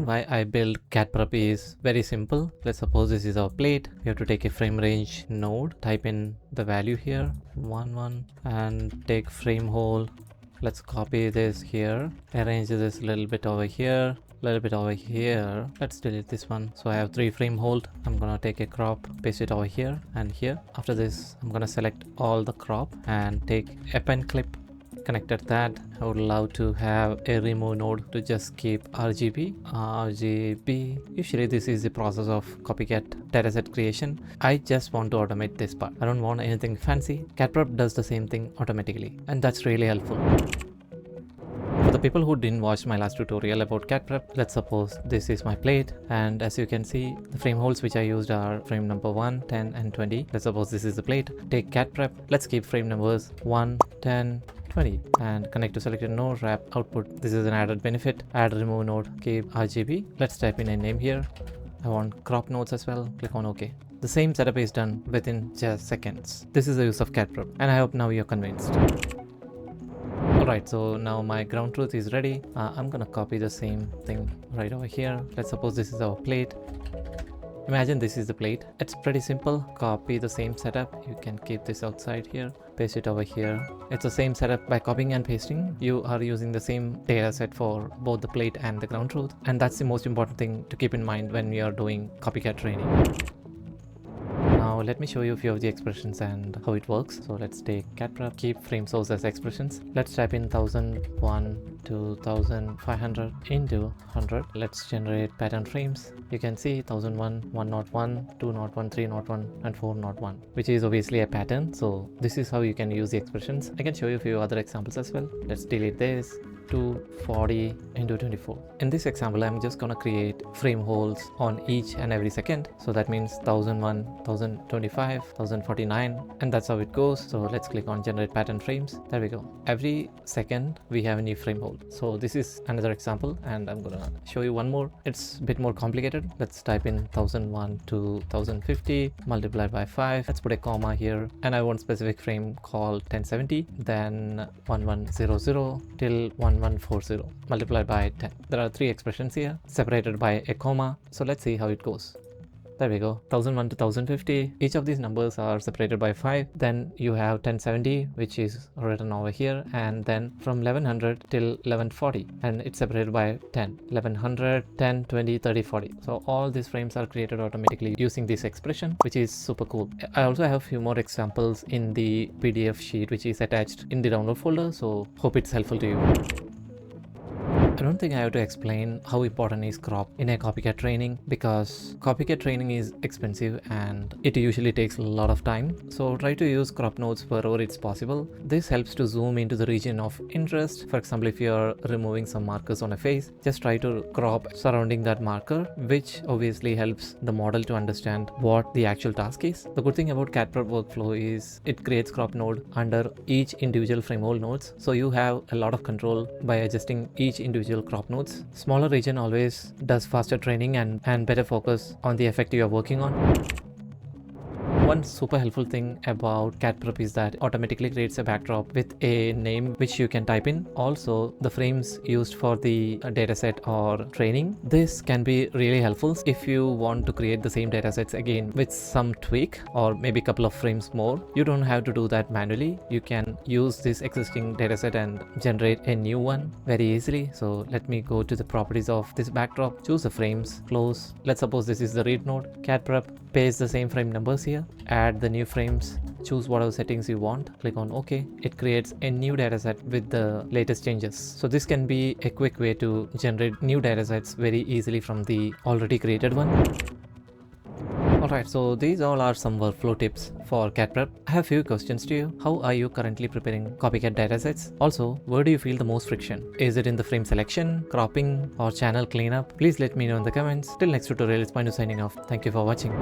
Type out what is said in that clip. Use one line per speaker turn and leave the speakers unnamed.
why I build CatPrep is very simple. Let's suppose this is our plate. We have to take a frame range node, type in the value here, 1 and take frame hole. Let's copy this here, arrange this a little bit over here, little bit over here. Let's delete this one. So I have 3 frame hold. I'm gonna take a crop, paste it over here and here. After this, I'm gonna select all the crop and take append clip, connected that. I would love to have a remove node to just keep RGB. Usually this is the process of copycat dataset creation. I just want to automate this part. I don't want anything fancy. CatPrep does the same thing automatically, and that's really helpful. For the people who didn't watch my last tutorial about CatPrep, let's suppose this is my plate, and as you can see, the frame holes which I used are frame number 1, 10 and 20. Let's suppose this is the plate. Take CatPrep. Let's keep frame numbers 1, 10, 20 and connect to selected node, wrap output. This is an added benefit. Add remove node, keep RGB. Let's type in a name here. I want crop nodes as well. Click on OK. The same setup is done within just seconds. This is the use of CatPrep, and I hope now you're convinced. Alright, so now my ground truth is ready. I'm gonna copy the same thing right over here. Let's suppose this is our plate. Imagine this is the plate. It's pretty simple. Copy the same setup. You can keep this outside here, paste it over here. It's the same setup. By copying and pasting, you are using the same data set for both the plate and the ground truth, and that's the most important thing to keep in mind when we are doing copycat training. Now let me show you a few of the expressions and how it works. So let's take CatPrep, keep frame source as expressions. Let's type in 1001 to 1500 into 100. Let's generate pattern frames. You can see 1001, 101, 201, 301 and 401, which is obviously a pattern. So this is how you can use the expressions. I can show you a few other examples as well. Let's delete this. 240 into 24. In this example, I'm just gonna create frame holes on each and every second. So that means 1001, 1025, 1049, and that's how it goes. So let's click on generate pattern frames. There we go. Every second we have a new frame hole. So this is another example, and I'm gonna show you one more. It's a bit more complicated. Let's type in 1001 to 1050 multiplied by 5. Let's put a comma here, and I want specific frame called 1070, then 1100 till 1140 multiplied by 10. There are 3 expressions here separated by a comma. So let's see how it goes. There we go. 1001 to 1050. Each of these numbers are separated by 5. Then you have 1070, which is written over here, and then from 1100 till 1140, and it's separated by 10. 1100, 10, 20, 30, 40. So all these frames are created automatically using this expression, which is super cool. I also have a few more examples in the PDF sheet, which is attached in the download folder. So hope it's helpful to you. I don't think I have to explain how important is crop in a copycat training, because copycat training is expensive and it usually takes a lot of time. So try to use crop nodes wherever it's possible. This helps to zoom into the region of interest. For example, if you're removing some markers on a face, just try to crop surrounding that marker, which obviously helps the model to understand what the actual task is. The good thing about CatPrep workflow is it creates crop node under each individual frame hole nodes. So you have a lot of control by adjusting each individual crop nodes. Smaller region always does faster training and better focus on the effect you are working on. One super helpful thing about CatPrep is that it automatically creates a backdrop with a name which you can type in. Also, the frames used for the dataset or training. This can be really helpful if you want to create the same datasets again with some tweak or maybe a couple of frames more. You don't have to do that manually. You can use this existing dataset and generate a new one very easily. So let me go to the properties of this backdrop, choose the frames, close. Let's suppose this is the read node. CatPrep, paste the same frame numbers here. Add the new frames, choose whatever settings you want, click on OK. It creates a new dataset with the latest changes. So this can be a quick way to generate new datasets very easily from the already created one. Alright, so these all are some workflow tips for CatPrep. I have a few questions to you. How are you currently preparing copycat datasets? Also, where do you feel the most friction? Is it in the frame selection, cropping, or channel cleanup? Please let me know in the comments. Till next tutorial, it's Manu signing off. Thank you for watching.